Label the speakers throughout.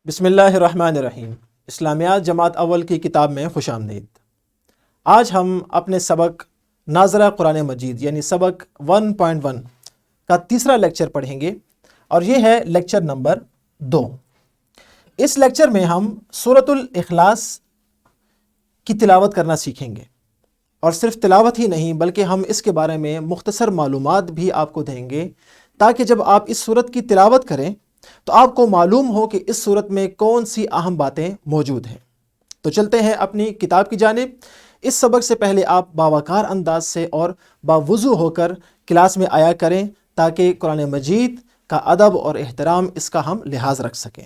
Speaker 1: بسم اللہ الرحمن الرحیم۔ اسلامیات جماعت اول کی کتاب میں خوش آمدید۔ آج ہم اپنے سبق ناظرہ قرآن مجید یعنی سبق 1.1 کا تیسرا لیکچر پڑھیں گے اور یہ ہے لیکچر نمبر 2۔ اس لیکچر میں ہم سورۃ الاخلاص کی تلاوت کرنا سیکھیں گے، اور صرف تلاوت ہی نہیں بلکہ ہم اس کے بارے میں مختصر معلومات بھی آپ کو دیں گے تاکہ جب آپ اس سورت کی تلاوت کریں تو آپ کو معلوم ہو کہ اس صورت میں کون سی اہم باتیں موجود ہیں۔ تو چلتے ہیں اپنی کتاب کی جانب۔ اس سبق سے پہلے آپ باوقار انداز سے اور باوضو ہو کر کلاس میں آیا کریں تاکہ قرآن مجید کا ادب اور احترام اس کا ہم لحاظ رکھ سکیں۔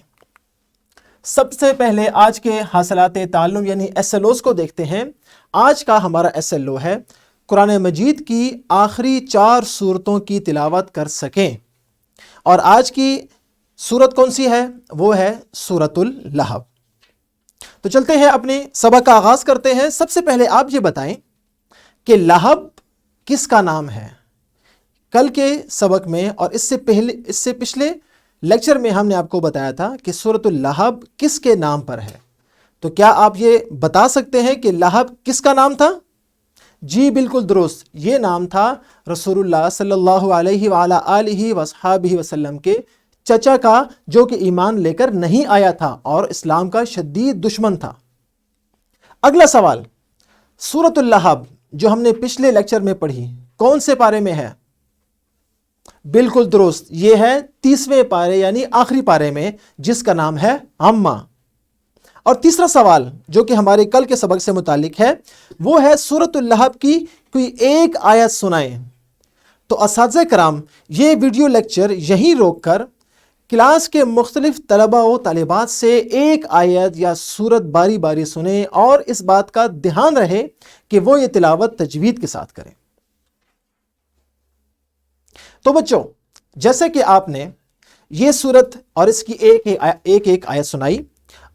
Speaker 1: سب سے پہلے آج کے حاصلات تعلم یعنی SLOs کو دیکھتے ہیں۔ آج کا ہمارا SLO ہے قرآن مجید کی آخری 4 سورتوں کی تلاوت کر سکیں، اور آج کی سورت کون سی ہے؟ وہ ہے سورۃ اللہب۔ تو چلتے ہیں اپنے سبق کا آغاز کرتے ہیں۔ سب سے پہلے آپ یہ بتائیں کہ لہب کس کا نام ہے؟ کل کے سبق میں اور اس سے پچھلے لیکچر میں ہم نے آپ کو بتایا تھا کہ سورۃ اللہب کس کے نام پر ہے۔ تو کیا آپ یہ بتا سکتے ہیں کہ لہب کس کا نام تھا؟ جی بالکل درست، یہ نام تھا رسول اللہ صلی اللہ علیہ وآلہ آلہ وصحابہ وسلم کے چچا کا، جو کہ ایمان لے کر نہیں آیا تھا اور اسلام کا شدید دشمن تھا۔ اگلا سوال، سورۃ اللہب جو ہم نے پچھلے لیکچر میں پڑھی کون سے پارے میں ہے؟ بالکل درست، یہ ہے 30ویں پارے یعنی آخری پارے میں، جس کا نام ہے عمہ۔ اور تیسرا سوال جو کہ ہمارے کل کے سبق سے متعلق ہے وہ ہے سورۃ اللہب کی کوئی ایک آیت سنائیں۔ تو اساتذہ کرام یہ ویڈیو لیکچر یہیں روک کر کلاس کے مختلف طلباء و طالبات سے ایک آیت یا سورت باری باری سنیں، اور اس بات کا دھیان رہے کہ وہ یہ تلاوت تجوید کے ساتھ کریں۔ تو بچوں، جیسے کہ آپ نے یہ سورت اور اس کی ایک آیت سنائی،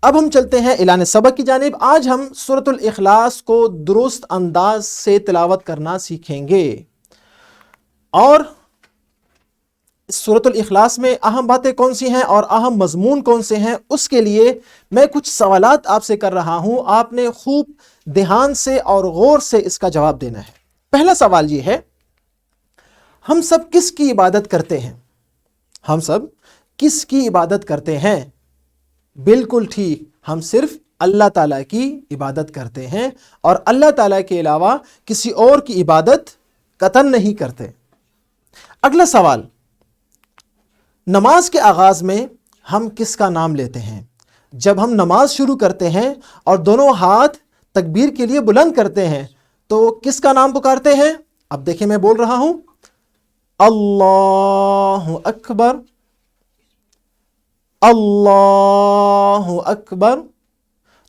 Speaker 1: اب ہم چلتے ہیں اعلان سبق کی جانب۔ آج ہم سورۃ الاخلاص کو درست انداز سے تلاوت کرنا سیکھیں گے، اور سورۃ الاخلاص میں اہم باتیں کون سی ہیں اور اہم مضمون کون سے ہیں، اس کے لیے میں کچھ سوالات آپ سے کر رہا ہوں۔ آپ نے خوب دھیان سے اور غور سے اس کا جواب دینا ہے۔ پہلا سوال یہ ہے، ہم سب کس کی عبادت کرتے ہیں؟ ہم سب کس کی عبادت کرتے ہیں؟ بالکل ٹھیک، ہم صرف اللہ تعالیٰ کی عبادت کرتے ہیں، اور اللہ تعالیٰ کے علاوہ کسی اور کی عبادت قطعاً نہیں کرتے۔ اگلا سوال، نماز کے آغاز میں ہم کس کا نام لیتے ہیں؟ جب ہم نماز شروع کرتے ہیں اور دونوں ہاتھ تکبیر کے لیے بلند کرتے ہیں تو کس کا نام پکارتے ہیں؟ اب دیکھیں میں بول رہا ہوں، اللہ اکبر، اللہ اکبر۔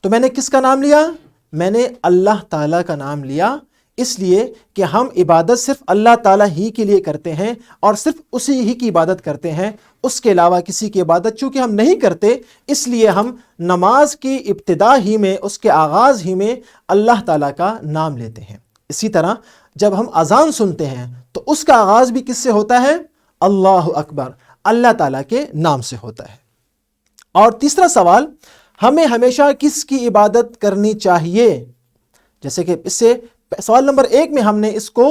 Speaker 1: تو میں نے کس کا نام لیا؟ میں نے اللہ تعالیٰ کا نام لیا، اس لیے کہ ہم عبادت صرف اللہ تعالیٰ ہی کے لیے کرتے ہیں، اور صرف اسی ہی کی عبادت کرتے ہیں، اس کے علاوہ کسی کی عبادت چونکہ ہم نہیں کرتے، اس لیے ہم نماز کی ابتدا ہی میں، اس کے آغاز ہی میں اللہ تعالیٰ کا نام لیتے ہیں۔ اسی طرح جب ہم اذان سنتے ہیں تو اس کا آغاز بھی کس سے ہوتا ہے؟ اللہ اکبر، اللہ تعالیٰ کے نام سے ہوتا ہے۔ اور تیسرا سوال، ہمیں ہمیشہ کس کی عبادت کرنی چاہیے؟ جیسے کہ اس سے سوال نمبر 1 میں ہم نے اس کو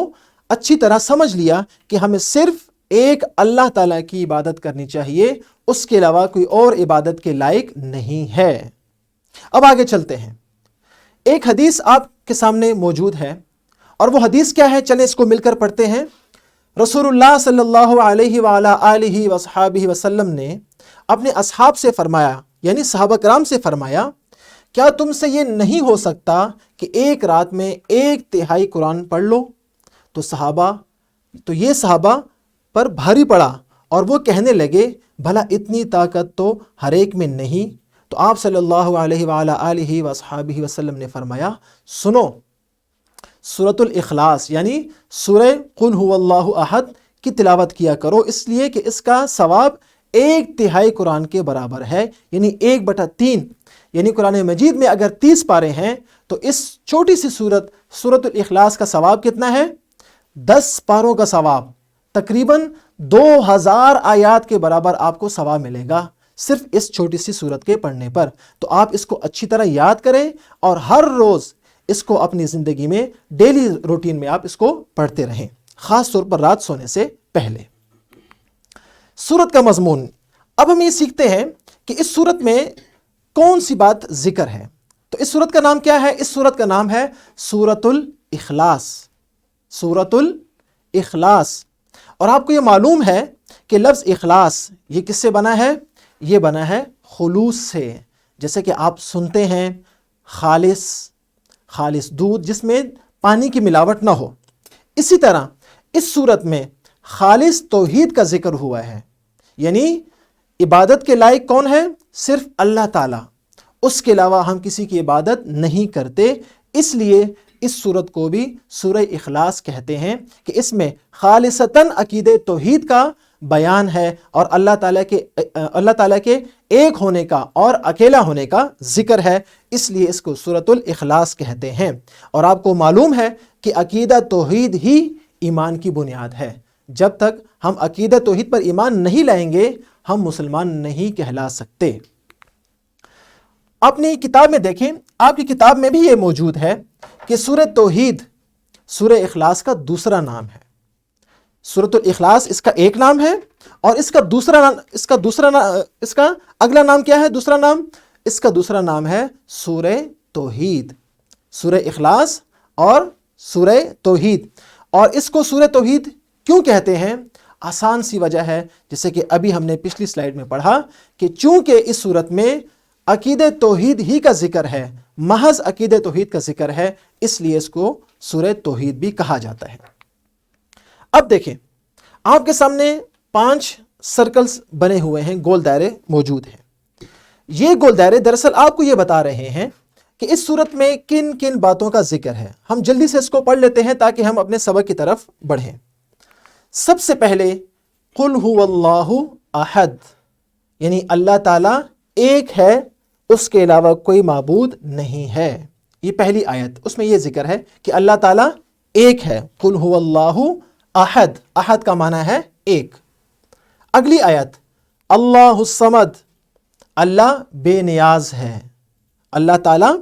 Speaker 1: اچھی طرح سمجھ لیا کہ ہمیں صرف ایک اللہ تعالیٰ کی عبادت کرنی چاہیے، اس کے علاوہ کوئی اور عبادت کے لائق نہیں ہے۔ اب آگے چلتے ہیں۔ ایک حدیث آپ کے سامنے موجود ہے، اور وہ حدیث کیا ہے؟ چلیں اس کو مل کر پڑھتے ہیں۔ رسول اللہ صلی اللہ علیہ وآلہ آلہ وصحابہ وسلم نے اپنے اصحاب سے فرمایا، یعنی صحابہ کرام سے فرمایا، کیا تم سے یہ نہیں ہو سکتا کہ ایک رات میں 1/3 قرآن پڑھ لو؟ تو یہ صحابہ پر بھاری پڑا، اور وہ کہنے لگے، بھلا اتنی طاقت تو ہر ایک میں نہیں؟ تو آپ صلی اللہ علیہ وآلہ آلہ وصحابہ وسلم نے فرمایا، سنو، سورۃ الاخلاص یعنی سورہ قل هو اللہ احد کی تلاوت کیا کرو، اس لیے کہ اس کا ثواب 1/3 قرآن کے برابر ہے، یعنی 1/3۔ یعنی قرآن مجید میں اگر 30 پارے ہیں تو اس چھوٹی سی سورۃ الاخلاص کا ثواب کتنا ہے؟ 10 پاروں کا ثواب، تقریباً 2000 آیات کے برابر آپ کو ثواب ملے گا، صرف اس چھوٹی سی سورت کے پڑھنے پر۔ تو آپ اس کو اچھی طرح یاد کریں اور ہر روز اس کو اپنی زندگی میں ڈیلی روٹین میں آپ اس کو پڑھتے رہیں، خاص طور پر رات سونے سے پہلے۔ سورت کا مضمون، اب ہم یہ سیکھتے ہیں کہ اس سورت میں کون سی بات ذکر ہے۔ تو اس سورت کا نام کیا ہے؟ اس سورت کا نام ہے سورۃ الاخلاص۔ سورۃ الاخلاص۔ اور آپ کو یہ معلوم ہے کہ لفظ اخلاص یہ کس سے بنا ہے؟ یہ بنا ہے خلوص سے۔ جیسے کہ آپ سنتے ہیں خالص دودھ جس میں پانی کی ملاوٹ نہ ہو، اسی طرح اس سورت میں خالص توحید کا ذکر ہوا ہے، یعنی عبادت کے لائق کون ہے؟ صرف اللہ تعالیٰ، اس کے علاوہ ہم کسی کی عبادت نہیں کرتے۔ اس لیے اس سورت کو بھی سورہ اخلاص کہتے ہیں کہ اس میں خالصتاً عقیدہ توحید کا بیان ہے اور اللہ تعالیٰ کے ایک ہونے کا اور اکیلا ہونے کا ذکر ہے، اس لیے اس کو سورۃ الاخلاص کہتے ہیں۔ اور آپ کو معلوم ہے کہ عقیدہ توحید ہی ایمان کی بنیاد ہے۔ جب تک ہم عقیدہ توحید پر ایمان نہیں لائیں گے ہم مسلمان نہیں کہلا سکتے۔ اپنی کتاب میں دیکھیں، آپ کی کتاب میں بھی یہ موجود ہے کہ سورہ توحید سورہ اخلاص کا دوسرا نام ہے۔ سورۃ الاخلاص اس کا ایک نام ہے اور اس کا اگلا نام کیا ہے؟ دوسرا نام، اس کا دوسرا نام ہے سورہ توحید۔ سورہ اخلاص اور سورہ توحید۔ اور اس کو سورہ توحید کیوں کہتے ہیں؟ آسان سی وجہ ہے، جیسے کہ ابھی ہم نے پچھلی سلائیڈ میں پڑھا کہ چونکہ اس سورت میں عقیدہ توحید ہی کا ذکر ہے، محض عقیدہ توحید کا ذکر ہے، اس لیے اس کو سورہ توحید بھی کہا جاتا ہے۔ اب دیکھیں، آپ کے سامنے 5 سرکلز بنے ہوئے ہیں، گول دائرے موجود ہیں۔ یہ گول دائرے دراصل آپ کو یہ بتا رہے ہیں کہ اس سورت میں کن کن باتوں کا ذکر ہے۔ ہم جلدی سے اس کو پڑھ لیتے ہیں تاکہ ہم اپنے سبق کی طرف بڑھیں۔ سب سے پہلے قل هو اللہ احد، یعنی اللہ تعالیٰ ایک ہے، اس کے علاوہ کوئی معبود نہیں ہے۔ یہ پہلی آیت، اس میں یہ ذکر ہے کہ اللہ تعالیٰ ایک ہے۔ قل هو اللہ احد، احد کا معنی ہے ایک۔ اگلی آیت اللہ الصمد، اللہ بے نیاز ہے، اللہ تعالیٰ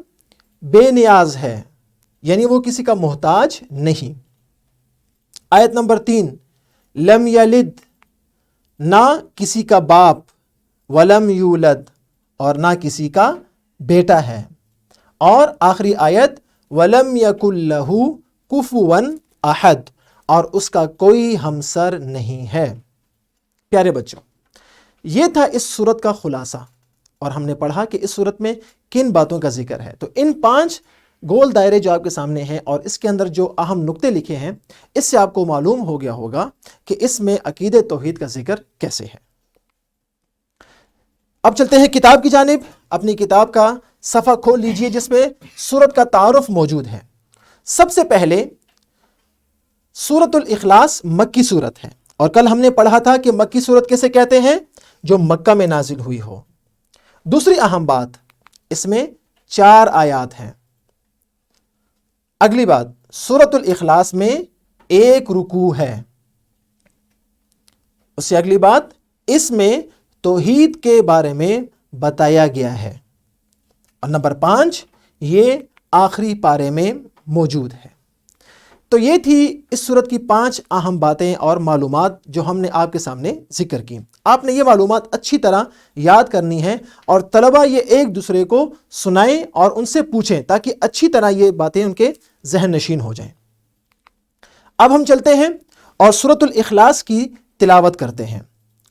Speaker 1: بے نیاز ہے، یعنی وہ کسی کا محتاج نہیں۔ آیت نمبر 3 لم یلد، نہ کسی کا باپ، ولم یولد، اور نہ کسی کا بیٹا ہے۔ اور آخری آیت وَلَمْ يَكُنْ لَهُ كُفُوًا أَحَدٌ، اور اس کا کوئی ہمسر نہیں ہے۔ پیارے بچوں، یہ تھا اس سورت کا خلاصہ، اور ہم نے پڑھا کہ اس سورت میں کن باتوں کا ذکر ہے۔ تو ان 5 گول دائرے جو آپ کے سامنے ہیں اور اس کے اندر جو اہم نقطے لکھے ہیں، اس سے آپ کو معلوم ہو گیا ہوگا کہ اس میں عقیدہ توحید کا ذکر کیسے ہے۔ اب چلتے ہیں کتاب کی جانب۔ اپنی کتاب کا صفحہ کھول لیجئے جس میں سورت کا تعارف موجود ہے۔ سب سے پہلے سورۃ الاخلاص مکی سورت ہے، اور کل ہم نے پڑھا تھا کہ مکی سورت کیسے کہتے ہیں؟ جو مکہ میں نازل ہوئی ہو۔ دوسری اہم بات، اس میں 4 آیات ہیں۔ اگلی بات، سورۃ الاخلاص میں 1 رکوع ہے۔ اس سے اگلی بات، اس میں توحید کے بارے میں بتایا گیا ہے۔ اور نمبر 5، یہ آخری پارے میں موجود ہے۔ تو یہ تھی اس سورت کی 5 اہم باتیں اور معلومات جو ہم نے آپ کے سامنے ذکر کی۔ آپ نے یہ معلومات اچھی طرح یاد کرنی ہے، اور طلبہ یہ ایک دوسرے کو سنائیں اور ان سے پوچھیں تاکہ اچھی طرح یہ باتیں ان کے ذہن نشین ہو جائیں۔ اب ہم چلتے ہیں اور سورۃ الاخلاص کی تلاوت کرتے ہیں۔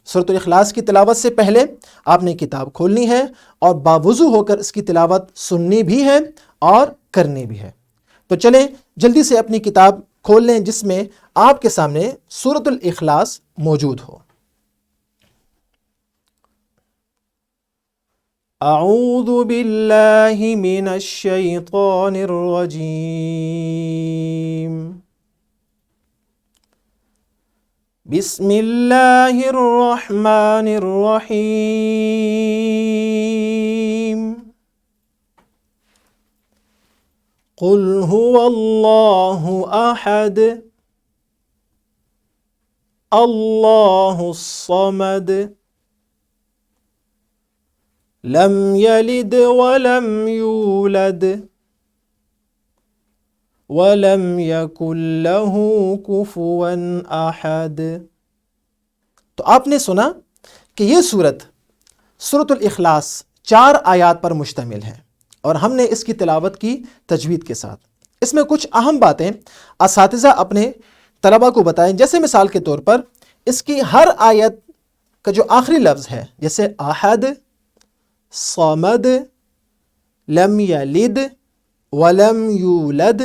Speaker 1: سورۃ الاخلاص کی تلاوت سے پہلے آپ نے کتاب کھولنی ہے اور باوضو ہو کر اس کی تلاوت سننی بھی ہے اور کرنی بھی ہے۔ تو چلیں جلدی سے اپنی کتاب کھول لیں جس میں آپ کے سامنے سورۃ الاخلاص موجود ہو۔ اعوذ باللہ من الشیطان الرجیم، بسم اللہ الرحمن الرحیم، قل هو اللہ احد، اللہ الصمد، لم یلد ولم یولد وَلَمْ يَكُنْ لَهُ كُفُوًا أَحَدٌ۔ تو آپ نے سنا کہ یہ سورۃ الاخلاص 4 آیات پر مشتمل ہے اور ہم نے اس کی تلاوت کی تجوید کے ساتھ۔ اس میں کچھ اہم باتیں اساتذہ اپنے طلبہ کو بتائیں، جیسے مثال کے طور پر اس کی ہر آیت کا جو آخری لفظ ہے، جیسے احد، صمد، لم یلد ولم یولد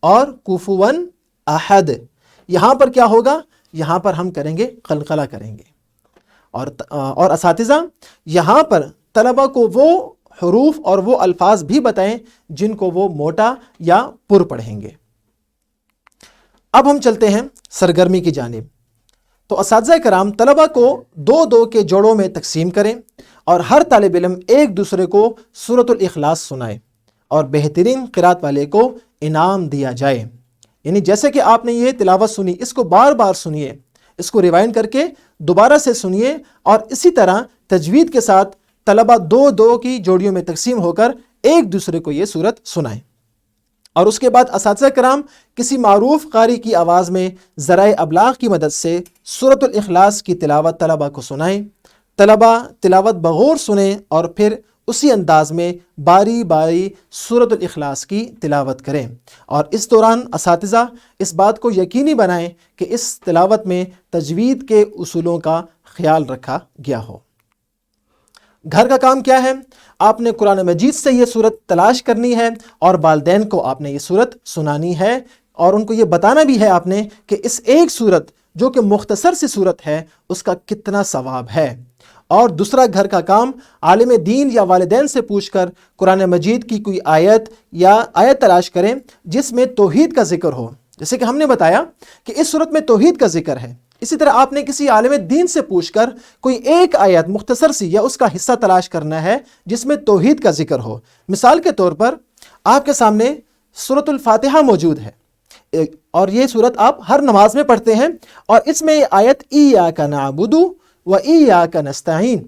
Speaker 1: اور کفواً احد، یہاں پر کیا ہوگا؟ یہاں پر ہم کریں گے قلقلہ کریں گے، اور اساتذہ یہاں پر طلبہ کو وہ حروف اور وہ الفاظ بھی بتائیں جن کو وہ موٹا یا پر پڑھیں گے۔ اب ہم چلتے ہیں سرگرمی کی جانب۔ تو اساتذہ کرام طلبہ کو 2 کے جوڑوں میں تقسیم کریں اور ہر طالب علم ایک دوسرے کو سورۃ الاخلاص سنائے اور بہترین قرات والے کو انعام دیا جائے۔ یعنی جیسے کہ آپ نے یہ تلاوت سنی، اس کو بار بار سنیے، اس کو ریوائنڈ کر کے دوبارہ سے سنیے، اور اسی طرح تجوید کے ساتھ طلبہ 2 کی جوڑیوں میں تقسیم ہو کر ایک دوسرے کو یہ سورت سنائیں۔ اور اس کے بعد اساتذہ کرام کسی معروف قاری کی آواز میں ذرائع ابلاغ کی مدد سے سورۃ الاخلاص کی تلاوت طلبہ کو سنائیں۔ طلبہ تلاوت بغور سنیں اور پھر اسی انداز میں باری باری سورۃ الاخلاص کی تلاوت کریں، اور اس دوران اساتذہ اس بات کو یقینی بنائیں کہ اس تلاوت میں تجوید کے اصولوں کا خیال رکھا گیا ہو۔ گھر کا کام کیا ہے؟ آپ نے قرآن مجید سے یہ سورت تلاش کرنی ہے اور والدین کو آپ نے یہ سورت سنانی ہے، اور ان کو یہ بتانا بھی ہے آپ نے کہ اس ایک سورت جو کہ مختصر سی سورت ہے اس کا کتنا ثواب ہے۔ اور دوسرا گھر کا کام، عالم دین یا والدین سے پوچھ کر قرآن مجید کی کوئی آیت یا آیت تلاش کریں جس میں توحید کا ذکر ہو۔ جیسے کہ ہم نے بتایا کہ اس سورت میں توحید کا ذکر ہے، اسی طرح آپ نے کسی عالم دین سے پوچھ کر کوئی ایک آیت مختصر سی یا اس کا حصہ تلاش کرنا ہے جس میں توحید کا ذکر ہو۔ مثال کے طور پر آپ کے سامنے سورۃ الفاتحہ موجود ہے، اور یہ سورت آپ ہر نماز میں پڑھتے ہیں، اور اس میں یہ آیت ایاک نعبد و ایاک نستعین،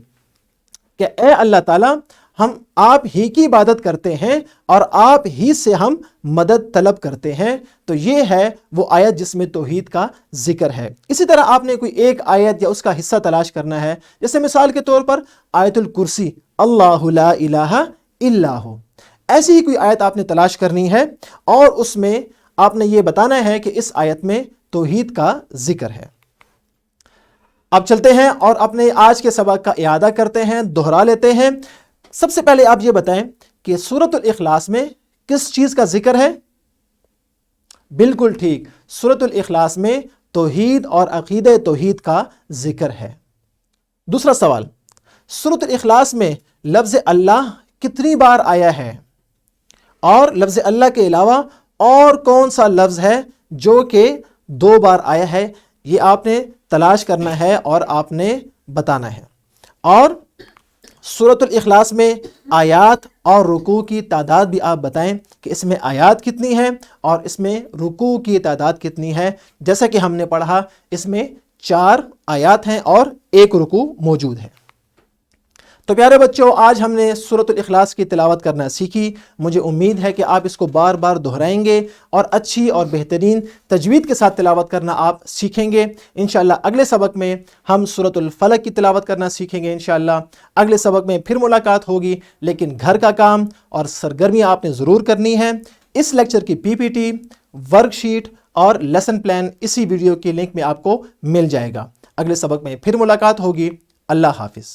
Speaker 1: کہ اے اللہ تعالیٰ ہم آپ ہی کی عبادت کرتے ہیں اور آپ ہی سے ہم مدد طلب کرتے ہیں۔ تو یہ ہے وہ آیت جس میں توحید کا ذکر ہے۔ اسی طرح آپ نے کوئی ایک آیت یا اس کا حصہ تلاش کرنا ہے، جیسے مثال کے طور پر آیت الکرسی، اللہ لا الہ الا ہو، ایسی ہی کوئی آیت آپ نے تلاش کرنی ہے، اور اس میں آپ نے یہ بتانا ہے کہ اس آیت میں توحید کا ذکر ہے۔ اب چلتے ہیں اور اپنے آج کے سبق کا اعادہ کرتے ہیں، دہرا لیتے ہیں۔ سب سے پہلے آپ یہ بتائیں کہ سورۃ الاخلاص میں کس چیز کا ذکر ہے؟ بالکل ٹھیک، سورۃ الاخلاص میں توحید اور عقیدہ توحید کا ذکر ہے۔ دوسرا سوال، سورۃ الاخلاص میں لفظ اللہ کتنی بار آیا ہے؟ اور لفظ اللہ کے علاوہ اور کون سا لفظ ہے جو کہ 2 بار آیا ہے؟ یہ آپ نے تلاش کرنا ہے اور آپ نے بتانا ہے۔ اور سورۃ الاخلاص میں آیات اور رکوع کی تعداد بھی آپ بتائیں کہ اس میں آیات کتنی ہے اور اس میں رکوع کی تعداد کتنی ہے۔ جیسا کہ ہم نے پڑھا اس میں 4 آیات ہیں اور 1 رکوع موجود ہے۔ تو پیارے بچوں، آج ہم نے سورۃ الاخلاص کی تلاوت کرنا سیکھی۔ مجھے امید ہے کہ آپ اس کو بار بار دہرائیں گے اور اچھی اور بہترین تجوید کے ساتھ تلاوت کرنا آپ سیکھیں گے۔ انشاءاللہ اگلے سبق میں ہم سورۃ الفلق کی تلاوت کرنا سیکھیں گے۔ انشاءاللہ اگلے سبق میں پھر ملاقات ہوگی، لیکن گھر کا کام اور سرگرمیاں آپ نے ضرور کرنی ہے۔ اس لیکچر کی PPT، ورک شیٹ اور لیسن پلان اسی ویڈیو کی لنک میں آپ کو مل جائے گا۔ اگلے سبق میں پھر ملاقات ہوگی۔ اللہ حافظ۔